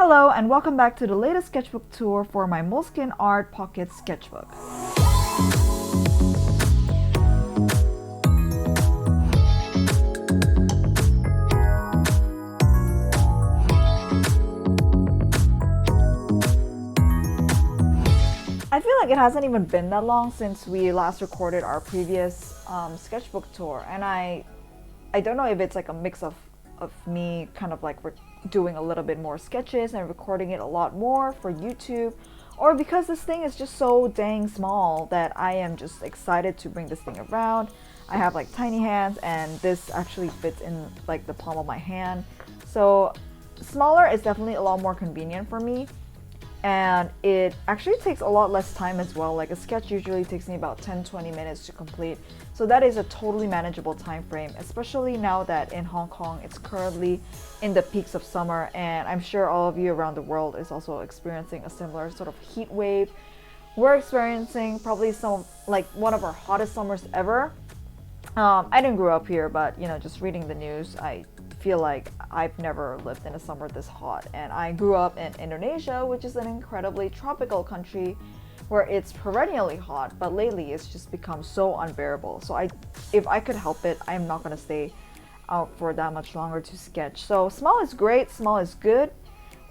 Hello and welcome back to the latest sketchbook tour for my Moleskine Art Pocket Sketchbook. I feel like it hasn't even been that long since we last recorded our previous sketchbook tour, and I don't know if it's like a mix of me kind of like doing a little bit more sketches and recording it a lot more for YouTube, or because this thing is just so dang small that I am just excited to bring this thing around. I have like tiny hands and this actually fits in like the palm of my hand, so smaller is definitely a lot more convenient for me. And it actually takes a lot less time as well. Like a sketch usually takes me about 10-20 minutes to complete, so that is a totally manageable time frame, especially now that in Hong Kong it's currently in the peaks of summer, and I'm sure all of you around the world is also experiencing a similar sort of heat wave. We're experiencing probably like one of our hottest summers ever. I didn't grow up here, but just reading the news, I feel like I've never lived in a summer this hot. And I grew up in Indonesia, which is an incredibly tropical country where it's perennially hot, but lately it's just become so unbearable. So if I could help it, I'm not gonna stay out for that much longer to sketch. So small is great, small is good,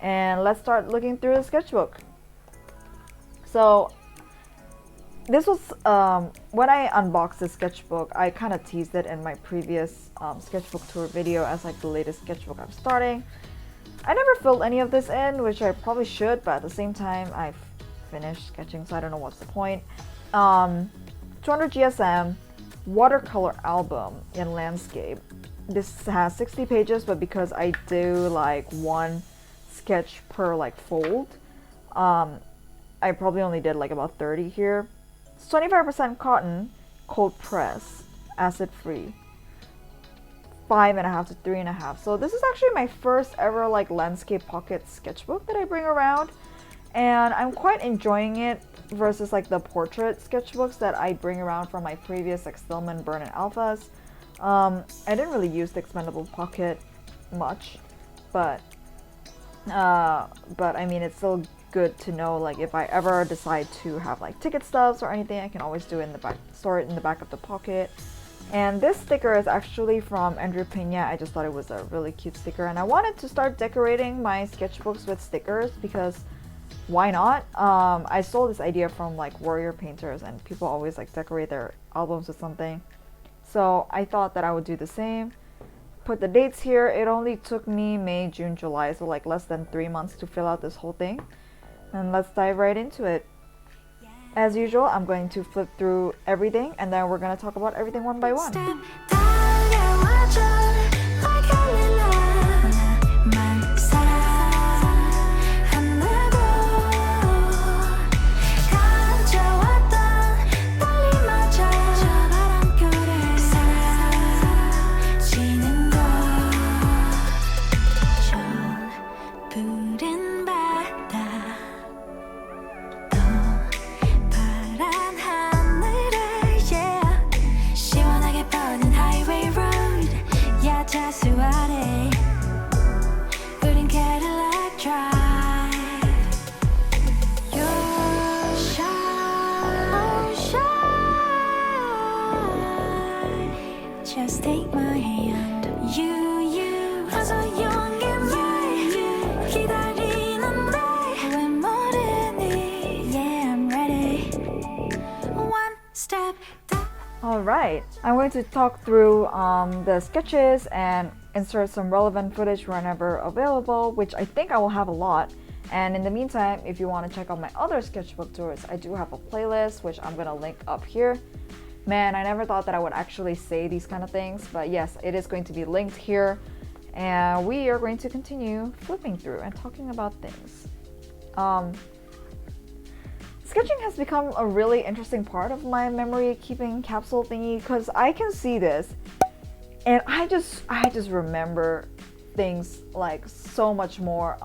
and let's start looking through the sketchbook. So this was when I unboxed the sketchbook, I kind of teased it in my previous sketchbook tour video as like the latest sketchbook I'm starting. I never filled any of this in, which I probably should, but at the same time I've finished sketching, so I don't know what's the point. 200 GSM watercolor album in landscape. This has 60 pages, but because I do like one sketch per like fold, I probably only did like about 30 here. It's 25% cotton, cold press, acid free, 5.5 to 3.5. So this is actually my first ever like landscape pocket sketchbook that I bring around, and I'm quite enjoying it versus like the portrait sketchbooks that I bring around from my previous like Stillman, Burn, and Alphas. I didn't really use the expendable pocket much, but I mean it's still good to know, like if I ever decide to have like ticket stubs or anything, I can always do it in the back, store it in the back of the pocket. And this sticker is actually from Andrew Pena. I just thought it was a really cute sticker, and I wanted to start decorating my sketchbooks with stickers because why not? I stole this idea from like warrior painters, and people always like decorate their albums with something, so I thought that I would do the same. Put the dates here. It only took me May, June, July, so like less than 3 months to fill out this whole thing. And let's dive right into it. As usual, I'm going to flip through everything, and then we're going to talk about everything one by one. Just take my hand. You 어서 용기 기다리는데 왜 모르니? Yeah, I'm ready. One step down. Alright, I'm going to talk through the sketches and insert some relevant footage whenever available, which I think I will have a lot. And in the meantime, if you want to check out my other sketchbook tours, I do have a playlist which I'm going to link up here. Man, I never thought that I would actually say these kind of things, but yes, it is going to be linked here, and we are going to continue flipping through and talking about things. Sketching has become a really interesting part of my memory keeping capsule thingy, because I can see this and I just remember things like so much more.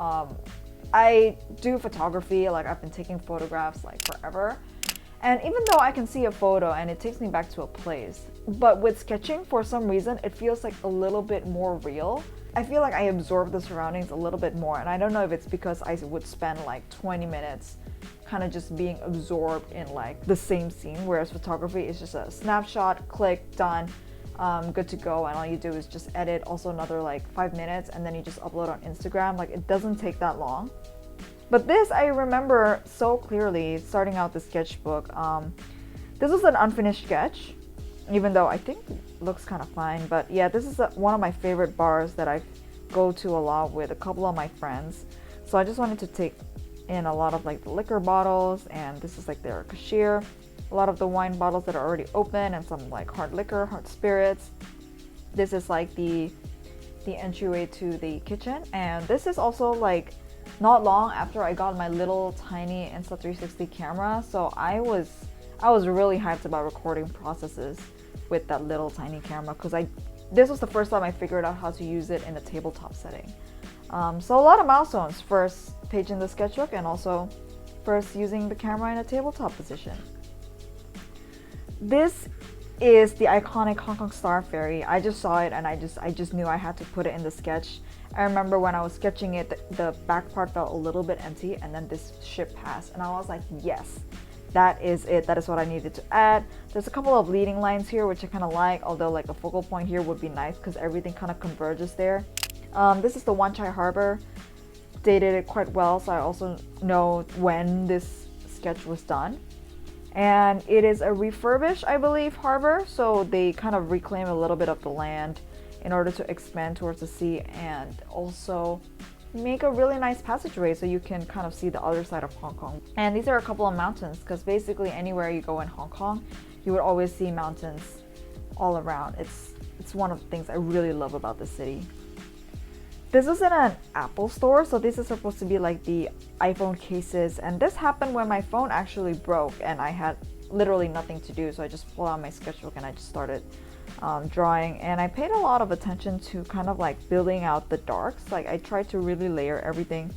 I do photography, like I've been taking photographs like forever. And even though I can see a photo and it takes me back to a place, but with sketching, for some reason, it feels like a little bit more real. I feel like I absorb the surroundings a little bit more, and I don't know if it's because I would spend like 20 minutes kind of just being absorbed in like the same scene, whereas photography is just a snapshot, click, done, good to go, and all you do is just edit. Also another like 5 minutes, and then you just upload on Instagram. Like, it doesn't take that long. But this I remember so clearly starting out the sketchbook. This was an unfinished sketch, even though I think it looks kind of fine. But yeah, this is one of my favorite bars that I go to a lot with a couple of my friends. So I just wanted to take in a lot of like the liquor bottles, and this is like their cashier, a lot of the wine bottles that are already open, and some like hard liquor, hard spirits. This is like the entryway to the kitchen, and this is also like not long after I got my little tiny Insta360 camera. So I was really hyped about recording processes with that little tiny camera, because this was the first time I figured out how to use it in a tabletop setting. So a lot of milestones. First page in the sketchbook, and also first using the camera in a tabletop position. This is the iconic Hong Kong Star Ferry. I just saw it and I just knew I had to put it in the sketch. I remember when I was sketching it, the back part felt a little bit empty, and then this ship passed, and I was like, yes, that is it. That is what I needed to add. There's a couple of leading lines here which I kind of like, although like a focal point here would be nice because everything kind of converges there. This is the Wan Chai Harbor. Dated it quite well, so I also know when this sketch was done. And it is a refurbished, I believe, harbor, so they kind of reclaim a little bit of the land in order to expand towards the sea, and also make a really nice passageway so you can kind of see the other side of Hong Kong. And these are a couple of mountains, because basically anywhere you go in Hong Kong, you would always see mountains all around. It's one of the things I really love about the city. This was in an Apple store, so this is supposed to be like the iPhone cases, and this happened when my phone actually broke and I had literally nothing to do, so I just pulled out my sketchbook and I just started drawing. And I paid a lot of attention to kind of like building out the darks. Like, I tried to really layer everything.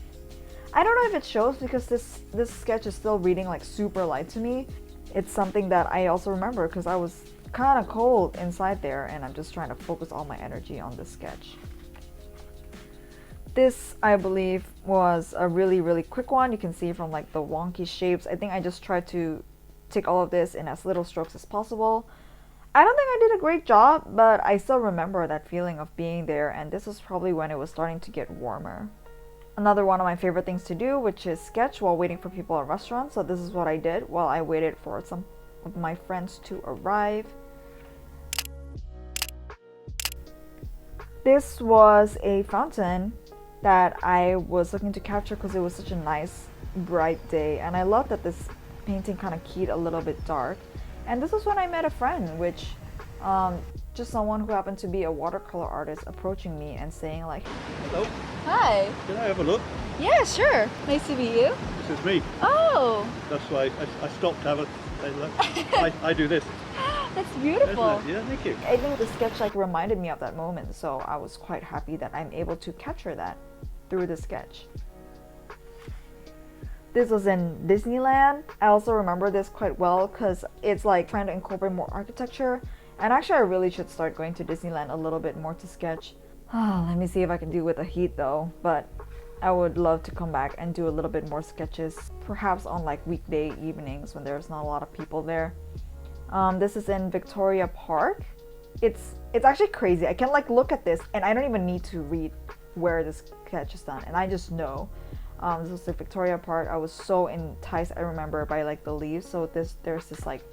I don't know if it shows because this sketch is still reading like super light to me. It's something that I also remember because I was kind of cold inside there, and I'm just trying to focus all my energy on this sketch. This, I believe, was a really, really quick one. You can see from like the wonky shapes. I think I just tried to take all of this in as little strokes as possible. I don't think I did a great job, but I still remember that feeling of being there, and this was probably when it was starting to get warmer. Another one of my favorite things to do, which is sketch while waiting for people at restaurants. So this is what I did while I waited for some of my friends to arrive. This was a fountain that I was looking to capture because it was such a nice bright day, and I love that this painting kind of keyed a little bit dark. And this was when I met a friend, which just someone who happened to be a watercolor artist approaching me and saying like, hello, hi, can I have a look? yeah, sure, nice to meet you. This is me. Oh, That's why I stopped to have a look. I do this. that's beautiful. Isn't it? Yeah, thank you. I think the sketch like reminded me of that moment, so I was quite happy that I'm able to capture that through the sketch. This was in Disneyland. I also remember this quite well because it's like trying to incorporate more architecture, and actually I really should start going to Disneyland a little bit more to sketch. Let me see if I can do with the heat though, but I would love to come back and do a little bit more sketches, perhaps on like weekday evenings when there's not a lot of people there. This is in Victoria Park. It's actually crazy. I can like look at this and I don't even need to read where this sketch is done, and I just know. This was the Victoria Park. I was so enticed, I remember, by like the leaves. So there's this like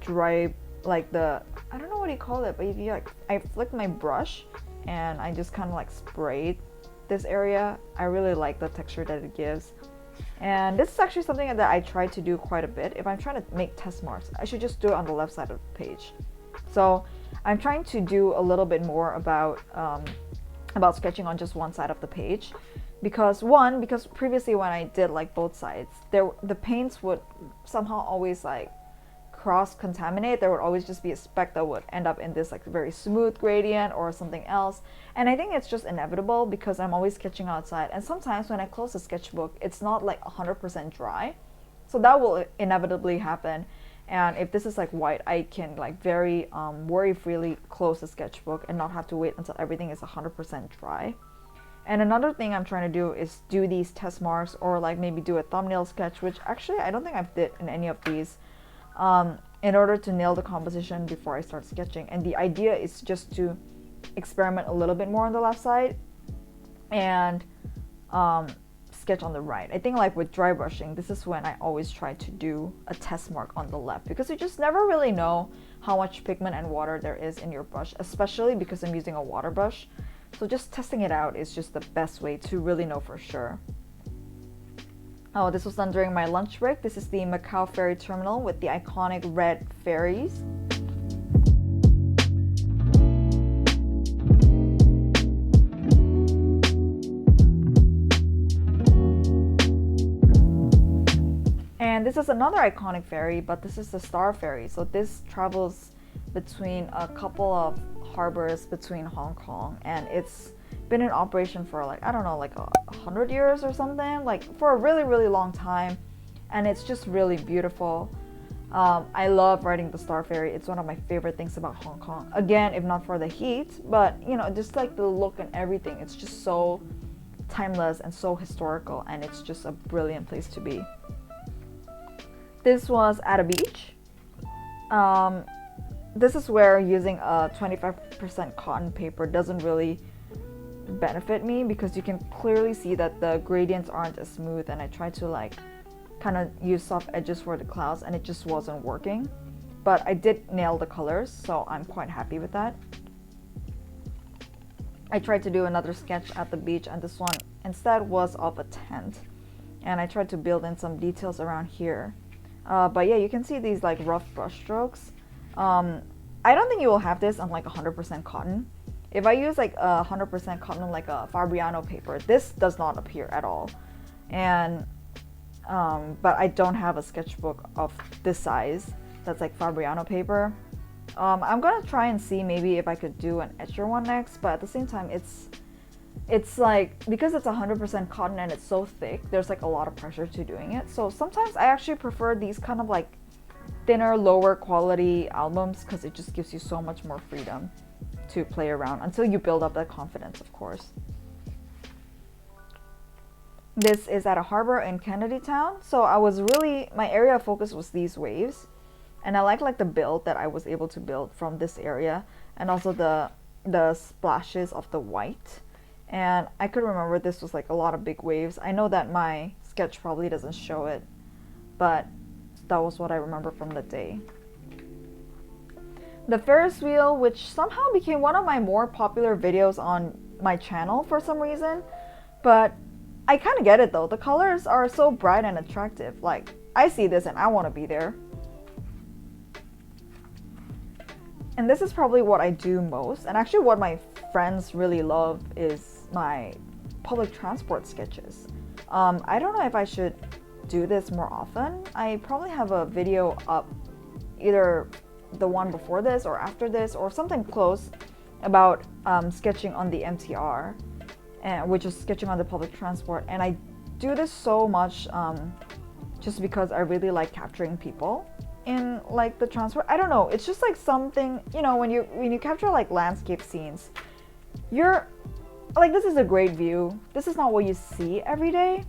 dry, like I don't know what you call it, but if you like, I flicked my brush and I just kind of like sprayed this area. I really like the texture that it gives. And this is actually something that I try to do quite a bit. If I'm trying to make test marks, I should just do it on the left side of the page. So I'm trying to do a little bit more about sketching on just one side of the page, because previously when I did like both sides, the paints would somehow always like cross-contaminate. There would always just be a speck that would end up in this like very smooth gradient or something else, and I think it's just inevitable because I'm always sketching outside, and sometimes when I close the sketchbook it's not like 100% dry, so that will inevitably happen. And if this is like white, I can like very worry-freely close the sketchbook and not have to wait until everything is 100% dry. And another thing I'm trying to do is do these test marks, or like maybe do a thumbnail sketch, which actually I don't think I've did in any of these, in order to nail the composition before I start sketching. And the idea is just to experiment a little bit more on the left side and sketch on the right. I think like with dry brushing, this is when I always try to do a test mark on the left, because you just never really know how much pigment and water there is in your brush, especially because I'm using a water brush. So just testing it out is just the best way to really know for sure. Oh, this was done during my lunch break. This is the Macau ferry terminal with the iconic red ferries. And this is another iconic ferry, but this is the Star Ferry. So this travels between a couple of harbors between Hong Kong, and it's been in operation for like, I don't know, like 100 years or something, like for a really, really long time. And it's just really beautiful. I love riding the Star Ferry. It's one of my favorite things about Hong Kong. Again, if not for the heat, but you know, just like the look and everything. It's just so timeless and so historical, and it's just a brilliant place to be. This was at a beach. This is where using a 25% cotton paper doesn't really benefit me, because you can clearly see that the gradients aren't as smooth, and I tried to like kind of use soft edges for the clouds and it just wasn't working. But I did nail the colors, so I'm quite happy with that. I tried to do another sketch at the beach, and this one instead was of a tent, and I tried to build in some details around here. But yeah, you can see these like rough brush strokes. I don't think you will have this on like 100% cotton. If I use like 100% cotton, like a Fabriano paper, this does not appear at all. And but I don't have a sketchbook of this size that's like Fabriano paper. I'm gonna try and see maybe if I could do an etcher one next, but at the same time, it's like, because it's 100% cotton and it's so thick, there's like a lot of pressure to doing it. So sometimes I actually prefer these kind of like thinner, lower quality albums, because it just gives you so much more freedom to play around until you build up that confidence, of course. This is at a harbor in Kennedy Town. So my area of focus was these waves, and I like the build that I was able to build from this area, and also the splashes of the white. And I could remember this was like a lot of big waves. I know that my sketch probably doesn't show it, but that was what I remember from the day. The Ferris wheel, which somehow became one of my more popular videos on my channel for some reason, but I kind of get it though. The colors are so bright and attractive. Like, I see this and I want to be there. And this is probably what I do most, and actually what my friends really love is my public transport sketches. I don't know if I should do this more often. I probably have a video up, either the one before this or after this or something close, about sketching on the MTR, which is sketching on the public transport. And I do this so much just because I really like capturing people in like the transport. I don't know, it's just like something, you know, when you capture like landscape scenes, you're like, this is a great view. This is not what you see every day.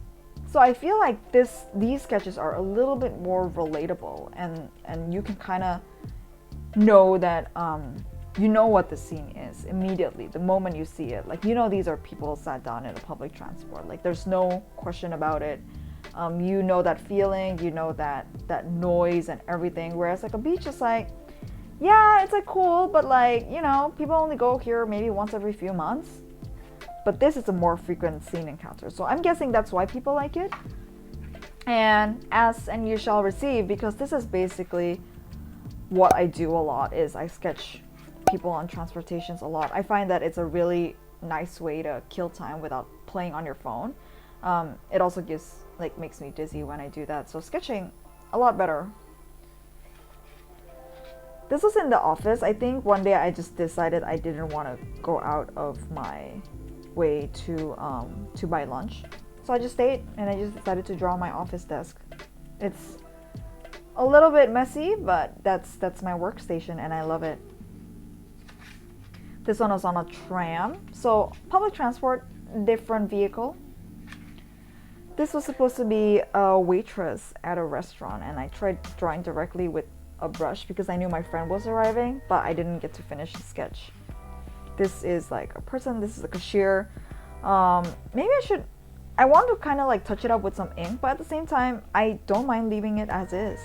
So I feel like these sketches are a little bit more relatable, and you can kind of know that you know what the scene is immediately the moment you see it. Like, you know, these are people sat down in a public transport. Like, there's no question about it. You know that feeling, you know that noise and everything. Whereas like a beach is like, yeah, it's like cool, but like, you know, people only go here maybe once every few months. But this is a more frequent scene encounter. So I'm guessing that's why people like it. And ask and you shall receive, because this is basically what I do a lot, is I sketch people on transportations a lot. I find that it's a really nice way to kill time without playing on your phone. It also makes me dizzy when I do that. So sketching, a lot better. This was in the office. I think one day I just decided I didn't want to go out of my way to buy lunch. So I just stayed and I just decided to draw my office desk. It's a little bit messy, but that's my workstation and I love it. This one was on a tram, so public transport, different vehicle. This was supposed to be a waitress at a restaurant, and I tried drawing directly with a brush because I knew my friend was arriving, but I didn't get to finish the sketch. This is like a person, this is a cashier. Maybe I want to kind of like touch it up with some ink, but at the same time, I don't mind leaving it as is.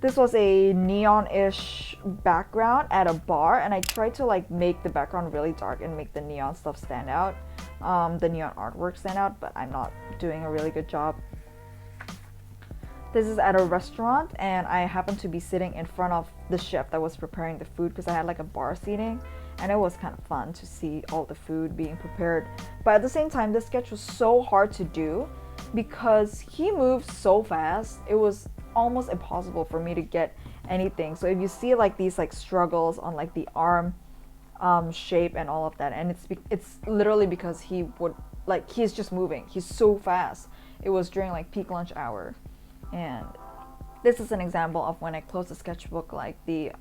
This was a neon-ish background at a bar, and I tried to like make the background really dark and make the neon stuff stand out. The neon artwork stand out, but I'm not doing a really good job. This is at a restaurant, and I happened to be sitting in front of the chef that was preparing the food because I had like a bar seating, and it was kind of fun to see all the food being prepared. But at the same time, this sketch was so hard to do because he moved so fast. It was almost impossible for me to get anything. So if you see like these like struggles on like the arm shape and all of that, and it's literally because he's just moving. He's so fast. It was during like peak lunch hour. And this is an example of when I close the sketchbook, like the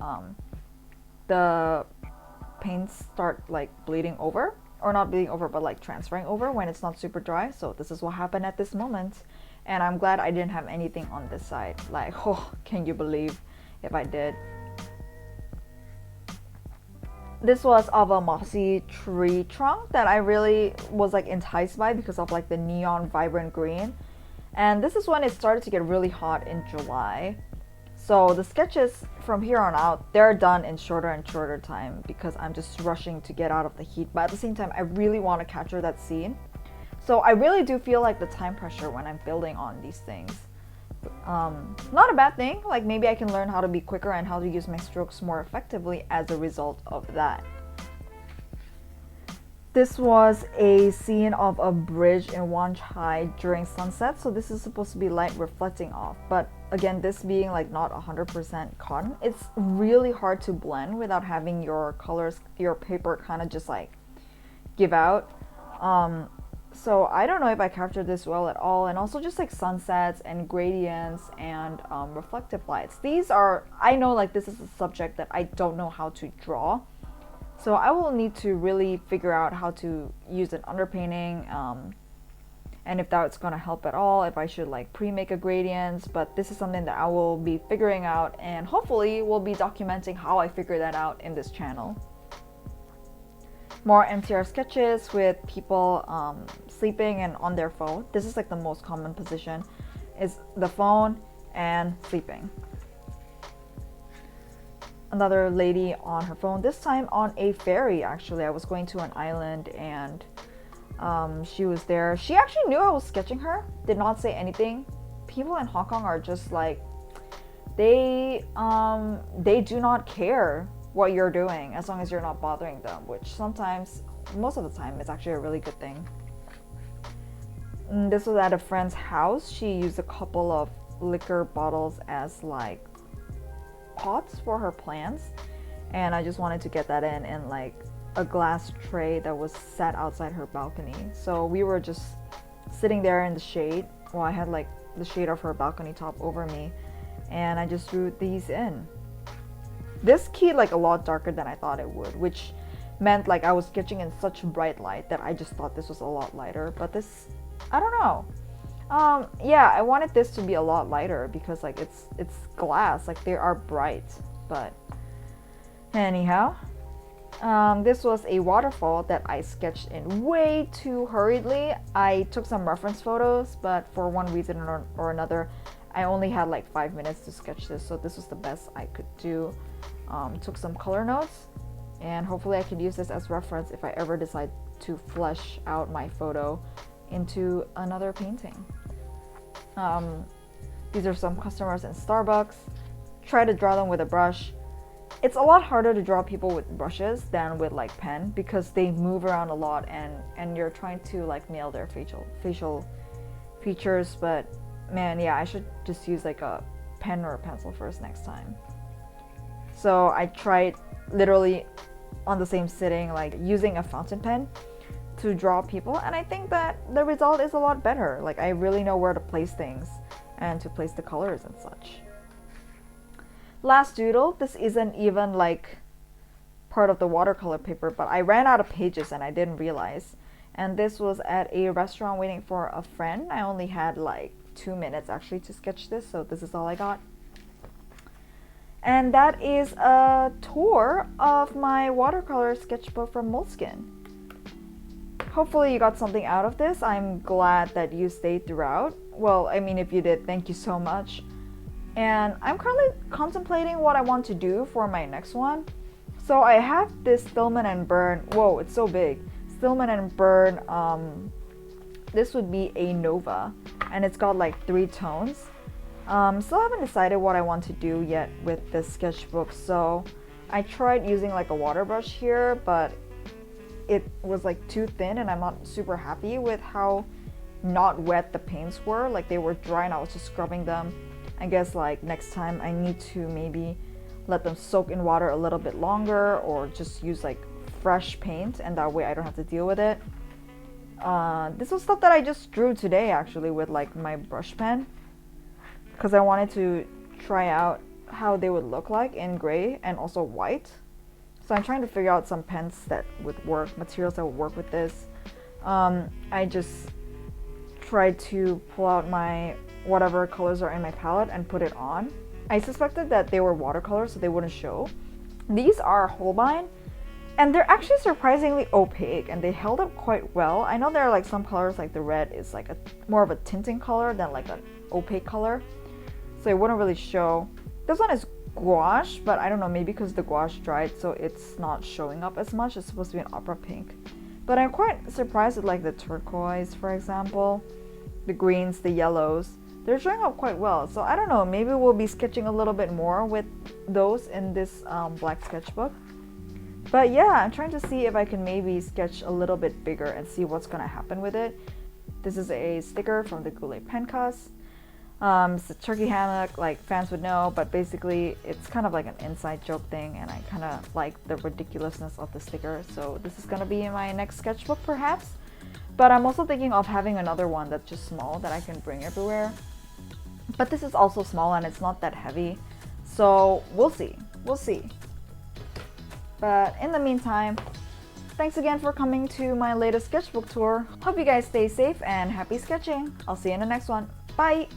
paints start like bleeding over, or not bleeding over, but like transferring over when it's not super dry. So this is what happened at this moment, and I'm glad I didn't have anything on this side. Like, oh, can you believe if I did? This was of a mossy tree trunk that I really was like enticed by because of like the neon vibrant green. And this is when it started to get really hot in July. So the sketches from here on out, they're done in shorter and shorter time because I'm just rushing to get out of the heat. But at the same time, I really want to capture that scene. So I really do feel like the time pressure when I'm building on these things. Not a bad thing. Like maybe I can learn how to be quicker and how to use my strokes more effectively as a result of that. This was a scene of a bridge in Gouache during sunset, so this is supposed to be light reflecting off. But again, this being like not 100% cotton, it's really hard to blend without having your colors, your paper kind of just like give out. So I don't know if I captured this well at all. And also just like sunsets and gradients and reflective lights. These are, I know like this is a subject that I don't know how to draw. So I will need to really figure out how to use an underpainting, and if that's going to help at all, if I should like pre-make a gradients. But this is something that I will be figuring out, and hopefully we'll be documenting how I figure that out in this channel. More MTR sketches with people sleeping and on their phone. This is like the most common position, is the phone and sleeping. Another lady on her phone, this time on a ferry. Actually, I was going to an island and she was there. She actually knew I was sketching her, did not say anything. People in Hong Kong are just like, they do not care what you're doing as long as you're not bothering them, which sometimes, most of the time, is actually a really good thing. This was at a friend's house. She used a couple of liquor bottles as like pots for her plants, and I just wanted to get that in like a glass tray that was set outside her balcony. So we were just sitting there in the shade while I had like the shade of her balcony top over me, and I just drew these in. This keyed like a lot darker than I thought it would, which meant like I was sketching in such bright light that I just thought this was a lot lighter. But this, I don't know. Yeah, I wanted this to be a lot lighter because like it's glass, like they are bright. But anyhow, this was a waterfall that I sketched in way too hurriedly. I took some reference photos, but for one reason or another, I only had like 5 minutes to sketch this, so this was the best I could do. Took some color notes, and hopefully I could use this as reference if I ever decide to flesh out my photo into another painting. These are some customers in Starbucks. Try to draw them with a brush. It's a lot harder to draw people with brushes than with like pen because they move around a lot, and you're trying to like nail their facial features. But man, yeah, I should just use like a pen or a pencil first next time. So I tried literally on the same sitting, like using a fountain pen to draw people, and I think that the result is a lot better. Like I really know where to place things, and to place the colors and such. Last doodle, this isn't even like part of the watercolor paper, but I ran out of pages and I didn't realize. And this was at a restaurant waiting for a friend. I only had like 2 minutes actually to sketch this, so this is all I got. And that is a tour of my watercolor sketchbook from Moleskine. Hopefully you got something out of this. I'm glad that you stayed throughout. Well, I mean, if you did, thank you so much. And I'm currently contemplating what I want to do for my next one. So I have this Stillman and Burn. Whoa, it's so big. Stillman and Burn. This would be a Nova, and it's got like 3 tones. Still haven't decided what I want to do yet with this sketchbook. So I tried using like a water brush here, but it was like too thin, and I'm not super happy with how not wet the paints were. Like they were dry, and I was just scrubbing them. I guess like next time I need to maybe let them soak in water a little bit longer, or just use like fresh paint, and that way I don't have to deal with it. This was stuff that I just drew today actually with like my brush pen, because I wanted to try out how they would look like in gray and also white. So I'm trying to figure out some pens that would work, materials that would work with this. I just tried to pull out my whatever colors are in my palette and put it on. I suspected that they were watercolors, so they wouldn't show. These are Holbein, and they're actually surprisingly opaque, and they held up quite well. I know there are like some colors, like the red is like a more of a tinting color than like an opaque color, so it wouldn't really show. This one is gouache, but I don't know, maybe because the gouache dried, so it's not showing up as much. It's supposed to be an opera pink, but I'm quite surprised with like the turquoise, for example, the greens, the yellows. They're showing up quite well, so I don't know, maybe we'll be sketching a little bit more with those in this black sketchbook. But yeah, I'm trying to see if I can maybe sketch a little bit bigger and see what's gonna happen with it. This is a sticker from the Gouache Pencast. It's a turkey hammock, like fans would know, but basically it's kind of like an inside joke thing, and I kind of like the ridiculousness of the sticker, so this is gonna be in my next sketchbook perhaps. But I'm also thinking of having another one that's just small that I can bring everywhere. But this is also small and it's not that heavy, so we'll see. But in the meantime, thanks again for coming to my latest sketchbook tour. Hope you guys stay safe and happy sketching. I'll see you in the next one. Bye!